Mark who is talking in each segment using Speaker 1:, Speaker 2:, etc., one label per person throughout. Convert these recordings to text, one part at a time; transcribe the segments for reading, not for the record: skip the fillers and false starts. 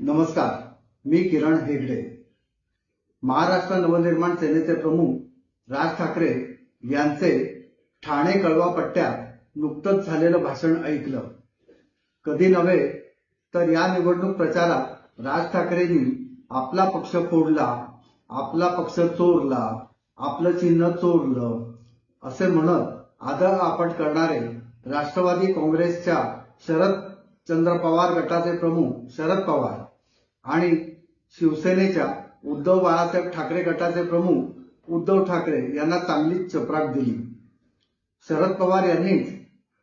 Speaker 1: नमस्कार, मी किरण हेगडे। महाराष्ट्र नवनिर्माण सेनेचे प्रमुख राज ठाकरे यांचे ठाणे कळवा पट्ट्यात नुकतंच झालेलं भाषण ऐकलं। कधी नव्हे तर या निवडणूक प्रचारात राज ठाकरेंनी आपला पक्ष फोडला, आपला पक्ष चोरला, आपलं चिन्ह चोरलं असे म्हणत आदळ आपट करणारे राष्ट्रवादी काँग्रेसच्या शरदचंद्र पवार गटाचे प्रमुख शरद पवार आणि शिवसेनेच्या उद्धव बाळासाहेब ठाकरे गटाचे प्रमुख उद्धव ठाकरे यांना चांगलीच चपराक दिली। शरद पवार यांनीच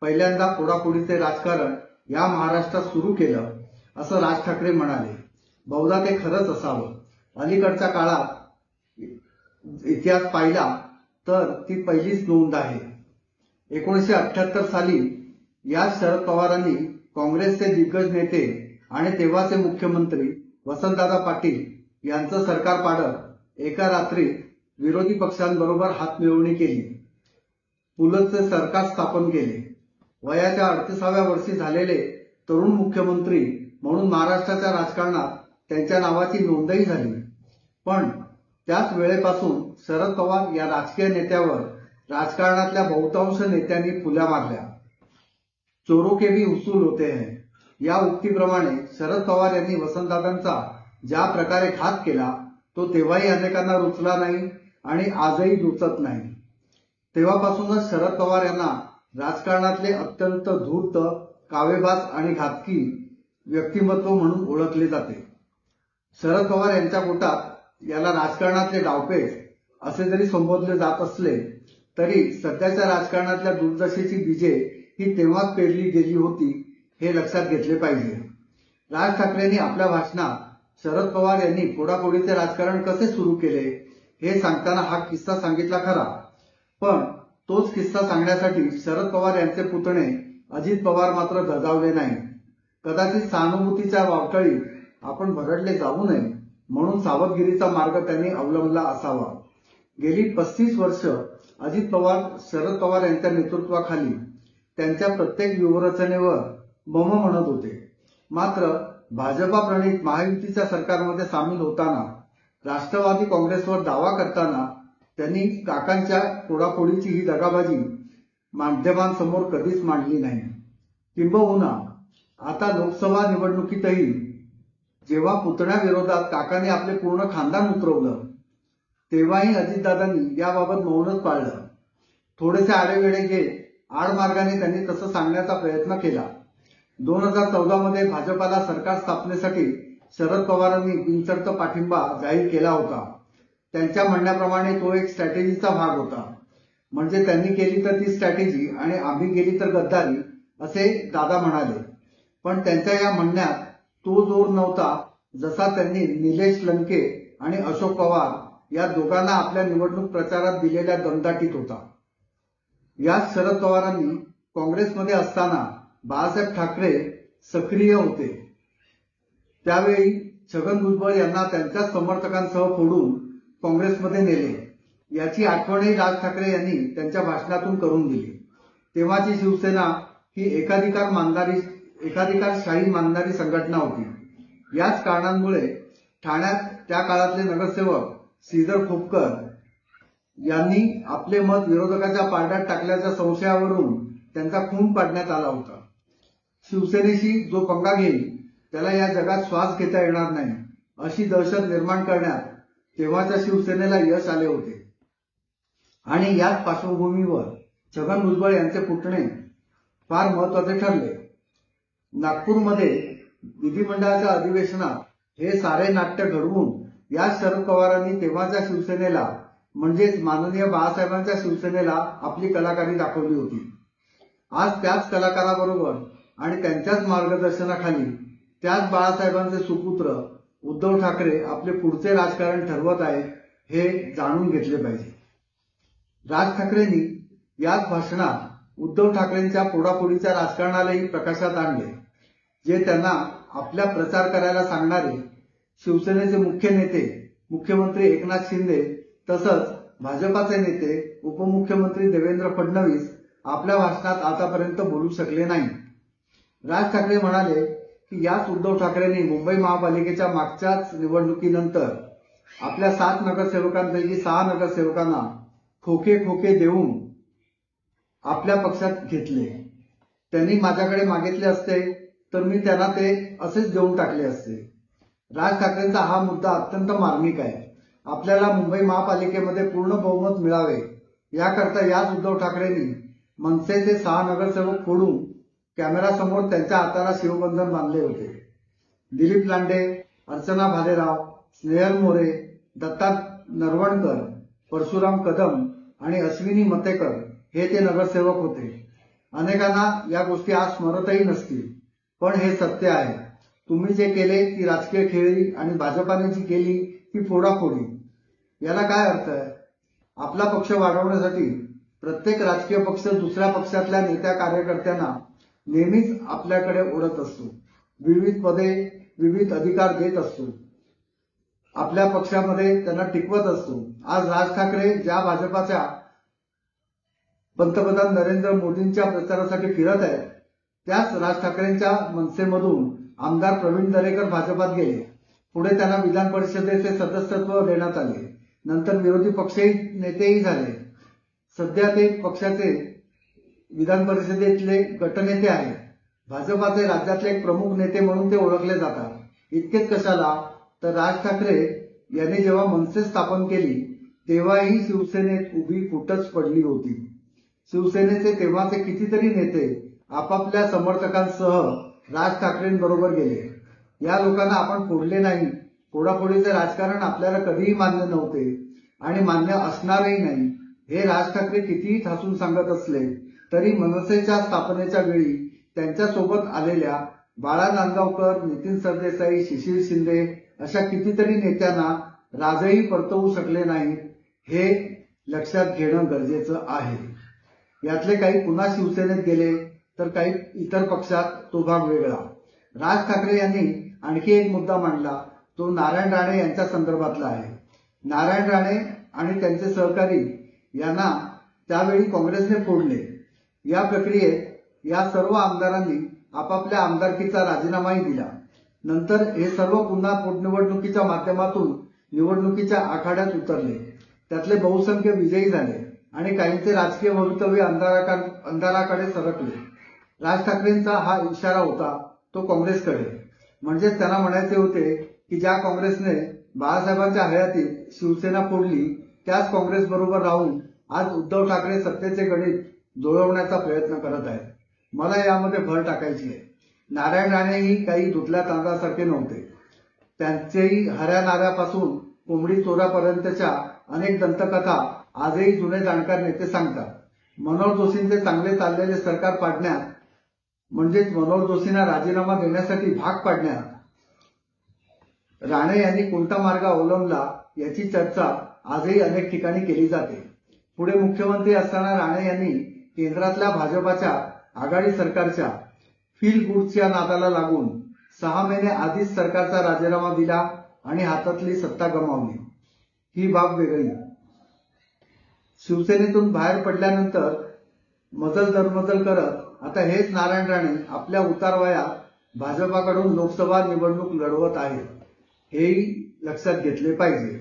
Speaker 1: पहिल्यांदा फोडाफोडीचे राजकारण या महाराष्ट्रात सुरू केलं असं राज ठाकरे म्हणाले। बहुधा ते खरंच असावं। अलीकडच्या काळात इतिहास पाहिला तर ती पहिलीच नोंद आहे। 1978 साली या शरद पवारांनी काँग्रेसचे दिग्गज नेते आणि तेव्हाचे मुख्यमंत्री वसंतदादा पाटील यांचं सरकार पाडत एका रात्रीत विरोधी पक्षांबरोबर हातमिळवणी केली, पुलतचे सरकार स्थापन केले। वयाच्या 38व्या वर्षी झालेले तरुण मुख्यमंत्री म्हणून महाराष्ट्राच्या राजकारणात त्यांच्या नावाची नोंदही झाली। पण त्याच वेळेपासून शरद पवार या राजकीय नेत्यावर राजकारणातल्या बहुतांश नेत्यांनी फुल्या मारल्या। चोरों के भी उसूल होते हैं या उक्तीप्रमाणे शरद पवार यांनी वसंतदादांचा ज्या प्रकारे घात केला तो तेव्हाही अनेकांना रुचला नाही आणि आजही रुचत नाही। तेव्हापासूनच शरद पवार यांना राजकारणातले अत्यंत धूर्त, कावेबाज आणि घातकी व्यक्तिमत्व म्हणून ओळखले जाते। शरद पवार यांच्या गोटात याला राजकारणातले डावपेच असे जरी संबोधले जात असले तरी सध्याच्या राजकारणातल्या दुर्दशेची बीजे ही तेव्हाच पेरली गेली होती हे लक्षात घेतले पाहिजे। राज ठाकरेंनी आपल्या भाषणात शरद पवार यांनी फोडाफोडीचे राजकारण कसे सुरू केले हे सांगताना हा किस्सा सांगितला खरा, पण तोच किस्सा सांगण्यासाठी शरद पवार यांचे पुतणे अजित पवार मात्र दगावले नाही। कदाचित सहानुभूतीच्या वावटळीत आपण भरडले जाऊ नये म्हणून सावधगिरीचा मार्ग त्यांनी अवलंबला असावा। गेली 35 वर्ष अजित पवार शरद पवार यांच्या नेतृत्वाखाली त्यांच्या प्रत्येक व्यूहरचनेवर मम म्हणत होते। मात्र भाजपा प्रणित महायुतीच्या सरकारमध्ये सामील होताना राष्ट्रवादी काँग्रेसवर दावा करताना त्यांनी काकांच्या फोडाफोडीची ही दगाबाजी माध्यमांसमोर कधीच मांडली नाही। किंबहुना आता लोकसभा निवडणुकीतही जेव्हा पुतण्याविरोधात काकांनी आपले पूर्ण खानदान उतरवलं तेव्हाही अजितदादांनी याबाबत मौनच पाळलं। थोडेसे आडेवेडे घेत आडमार्गाने त्यांनी तसं सांगण्याचा प्रयत्न केला। 2014 मध्ये भाजपाला सरकार स्थापनेसाठी शरद पवारांनी बिनशर्त पाठिंबा जाहीर केला होता। त्यांच्या म्हणण्याप्रमाणे तो एक स्ट्रॅटेजीचा भाग होता, म्हणजे त्यांनी केली तर ती स्ट्रॅटेजी आणि आम्ही केली तर गद्दारी असे दादा म्हणाले। पण त्यांच्या या म्हणण्यात तो जोर नव्हता जसा त्यांनी निलेश लंके आणि अशोक पवार या दोघांना आपल्या निवडणूक प्रचारात दिलेल्या दमदाटीत होता। याच शरद पवारांनी काँग्रेसमध्ये असताना बाळासाहेब ठाकरे सक्रिय होते त्यावेळी छगन भुजबळ यांना त्यांच्या समर्थकांसह फोडून काँग्रेसमध्ये नेले याची आठवणही राज ठाकरे यांनी त्यांच्या भाषणातून करून दिली। तेव्हाची शिवसेना ही एकाधिकारशाही मानणारी संघटना होती। याच कारणांमुळे ठाण्यात त्या काळातले नगरसेवक श्रीधर खोपकर यांनी आपले मत विरोधकाच्या पारड्यात टाकल्याच्या संशयावरून त्यांचा खून पाडण्यात आला होता। शिवसेनेशी जो पंगा घेईल त्याला या जगात श्वास घेता येणार नाही अशी दहशत निर्माण करण्यात तेव्हाच्या शिवसेनेला यश आले होते। आणि याच पार्श्वभूमीवर छगन भुजबळ यांचे पुतणे फार महत्वाचे ठरले। नागपूरमध्ये विधिमंडळाच्या अधिवेशनात हे सारे नाट्य घडवून या शरद पवारांनी तेव्हाच्या शिवसेनेला म्हणजेच माननीय बाळासाहेबांच्या शिवसेनेला आपली कलाकारी दाखवली होती। आज त्याच कलाकाराबरोबर आणि त्यांच्याच मार्गदर्शनाखाली त्याच बाळासाहेबांचे सुपुत्र उद्धव ठाकरे आपले पुढचे राजकारण ठरवत आहेत हे जाणून घेतले पाहिजे। राज ठाकरेंनी याच भाषणात उद्धव ठाकरेंच्या फोडाफोडीच्या राजकारणालाही प्रकाशात आणले, जे त्यांना आपल्या प्रचार करायला सांगणारे शिवसेनेचे मुख्य नेते मुख्यमंत्री एकनाथ शिंदे तसंच भाजपाचे नेते उपमुख्यमंत्री देवेंद्र फडणवीस आपल्या भाषणात आतापर्यंत बोलू शकले नाही। राज ठाकरे म्हणाले की याच उद्धव ठाकरेंनी मुंबई महापालिकेच्या मागच्याच निवडणुकीनंतर आपल्या 7 नगरसेवकांपैकी 6 नगरसेवकांना खोके देऊन आपल्या पक्षात घेतले. त्यांनी माझ्याकडे मागितले असते तर मी त्यांना ते असेच देऊन टाकले असते. राज ठाकरेंचा हा मुद्दा अत्यंत मार्मिक आहे. आपल्याला मुंबई महापालिकेमध्ये पूर्ण बहुमत मिळावे याकरता याच उद्धव ठाकरेंनी मनसेचे 6 नगरसेवक फोडून कॅमेरासमोर त्यांच्या हाताला शिवबंधन बांधले होते. दिलीप लांडे, अर्चना भालेराव, स्नेहल मोरे, दत्ता नरवणकर, परशुराम कदम आणि अश्विनी मतेकर हे ते नगरसेवक होते. अनेकांना या गोष्टी आज स्मरतही नसतील, पण हे सत्य आहे. तुम्ही जे केले ती राजकीय खेळी आणि भाजपाने जी केली ती फोडाफोडी. याला काय अर्थ आहे? आपला पक्ष वाढवण्यासाठी प्रत्येक राजकीय पक्ष दुसऱ्या पक्षातल्या नेत्या कार्यकर्त्यांना नेहमीच आपल्याकडे ओढत असतो. विविध पदे, विविध अधिकार देत असतो. आपल्या पक्षामध्ये त्यांना टिकवत असतो. आज राज ठाकरे ज्या भाजपाच्या पंतप्रधान नरेंद्र मोदींच्या प्रचारासाठी फिरत आहेत, त्याच राज ठाकरेंच्या मनसेमधून आमदार प्रवीण दरेकर भाजपात गेले. पुढे त्यांना विधान परिषदेचे सदस्यत्व देण्यात आले. नंतर विरोधी पक्षही नेतेही झाले. सध्या ते पक्षाचे विधान परिषदेतले गटनेते आहेत. भाजपाचे राज्यातले एक प्रमुख नेते म्हणून ते ओळखले जातात. इतकेच कशाला तर राज ठाकरे यांनी जेव्हा मनसे स्थापन केली तेव्हाही शिवसेनेत उभी फुटच पडली होती. शिवसेनेचे तेव्हाचे कितीतरी नेते आपापल्या समर्थकांसह राज ठाकरेंबरोबर गेले. या लोकांना आपण फोडले नाही. फोडाफोडीचे राजकारण आपल्याला कधीही मान्य नव्हते आणि मान्य असणारही नाही. हे राज ठाकरे कितीही ठासून सांगत असले तरी मनसेच्या स्थापनेच्या वेळी त्यांच्यासोबत आलेल्या बाळा नांदगावकर, नितीन सरदेसाई, शिशिर शिंदे अशा कितीतरी नेत्यांना राजही परतवू शकले नाही. हे लक्षात घेणं गरजेचं आहे. यातले काही पुन्हा शिवसेनेत गेले तर काही इतर पक्षात, तो भाग वेगळा. राज ठाकरे यांनी आणखी एक मुद्दा मांडला, तो नारायण राणे यांच्या संदर्भातला आहे. नारायण राणे आणि त्यांचे सहकारी यांना त्यावेळी काँग्रेसने फोडले. या प्रक्रियेत या सर्व आमदारांनी आपापल्या आमदारकीचा राजीनामाही दिला. नंतर हे सर्व पुन्हा पोटनिवडणुकीच्या माध्यमातून निवडणुकीच्या आखाड्यात उतरले. त्यातले बहुसंख्य विजयी झाले आणि काहींचे राजकीय भवितव्य अंधाराकडे सरकले. राज ठाकरेंचा हा इशारा होता तो काँग्रेसकडे. म्हणजेच त्यांना म्हणायचे होते की ज्या काँग्रेसने बाळासाहेबांच्या हयातीत शिवसेना फोडली त्याच काँग्रेस बरोबर राहून आज उद्धव ठाकरे सत्तेचे गणित जुळवण्याचा प्रयत्न करत आहेत. मला यामध्ये भर टाकायची आहे. नारायण राणेही काही धुतल्या तांदळासारखे नव्हते. त्यांचेही हऱ्या नाऱ्यापासून कोंबडी चोरापर्यंतच्या अनेक दंतकथा आजही जुने जाणकार नेते सांगतात. मनोहर जोशींचे चांगले चाललेले सरकार पाडण्यात म्हणजेच मनोहर जोशींना राजीनामा देण्यासाठी भाग पाडण्यात राणे यांनी कोणता मार्ग अवलंबला याची चर्चा आजही अनेक ठिकाणी केली जाते. पुढे मुख्यमंत्री असताना राणे यांनी केंद्रातल्या भाजपाच्या आघाडी सरकारच्या फील गुडच्या नादाला लागून 6 महिने आधीच सरकारचा राजीनामा दिला आणि हातातली सत्ता गमावली. ही बाब वेगळी. शिवसेनेतून बाहेर पडल्यानंतर मजल दरमजल करत आता हेच नारायण राणे आपल्या उतारवयात भाजपाकडून लोकसभा निवडणूक लढवत आहेत. हेही लक्षात घेतले पाहिजे.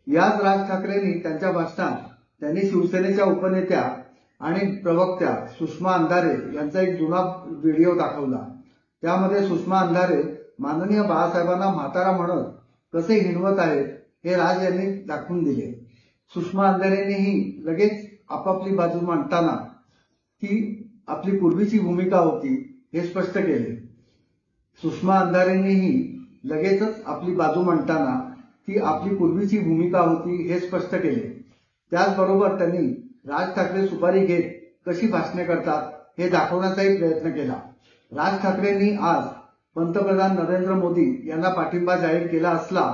Speaker 1: याच राज ठाकरेंनी त्यांच्या भाषणात त्यांनी शिवसेनेच्या उपनेत्या आणि प्रवक्त्या सुषमा अंधारे यांचा एक जुना व्हिडिओ दाखवला. त्यामध्ये सुषमा अंधारे माननीय बाळासाहेबांना म्हातारा म्हणत कसे हिणवत आहेत हे राज यांनी दाखवून दिले. सुषमा अंधारेंनीही लगेच आपापली बाजू मांडताना ती आपली पूर्वीची भूमिका होती हे स्पष्ट केले. सुषमा अंधारेंनीही लगेचच आपली बाजू मांडताना ती आपली पूर्वीची भूमिका होती हे स्पष्ट केले. त्याचबरोबर त्यांनी राज ठाकरे सुपारी घेत कशी भाषणे करतात हे दाखवण्याचाही प्रयत्न केला. राज ठाकरेंनी आज पंतप्रधान नरेंद्र मोदी यांना पाठिंबा जाहीर केला असला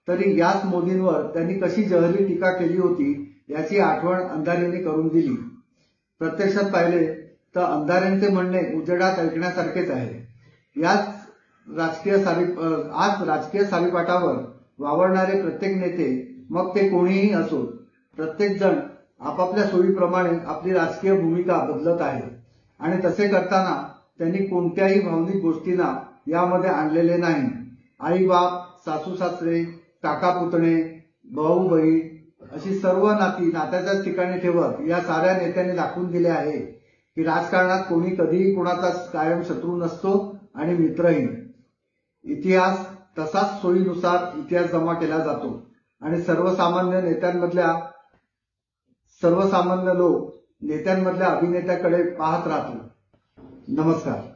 Speaker 1: तरी याच मोदींवर त्यांनी कशी जहरी टीका केली होती याची आठवण अंधारेंनी करून दिली. प्रत्यक्षात पाहिले तर अंधारेंचे म्हणणे उजेडात ऐकण्यासारखेच आहे. आज राजकीय सारीपाटावर वावरणारे प्रत्येक नेते, मग ते कोणीही असो, प्रत्येक जण आपापल्या सोयीप्रमाणे आपली राजकीय भूमिका बदलत आहे आणि तसे करताना त्यांनी कोणत्याही भावनिक गोष्टींना यामध्ये आणलेले नाही। आई बाप, सासू सासरे, काका पुतणे, भाऊ बहीण अशी सर्व नाती नात्याच्याच ठिकाणी ठेवत या साऱ्या नेत्यांनी दाखवून दिले आहे की राजकारणात कोणी कधीही कोणाचा कायम शत्रू नसतो आणि मित्रही। इतिहास तसाच सोयीनुसार इतिहास जमा केला जातो आणि सर्वसामान्य लोक नेत्यांमधल्या अभिनेत्याकडे पाहत राहतो। नमस्कार।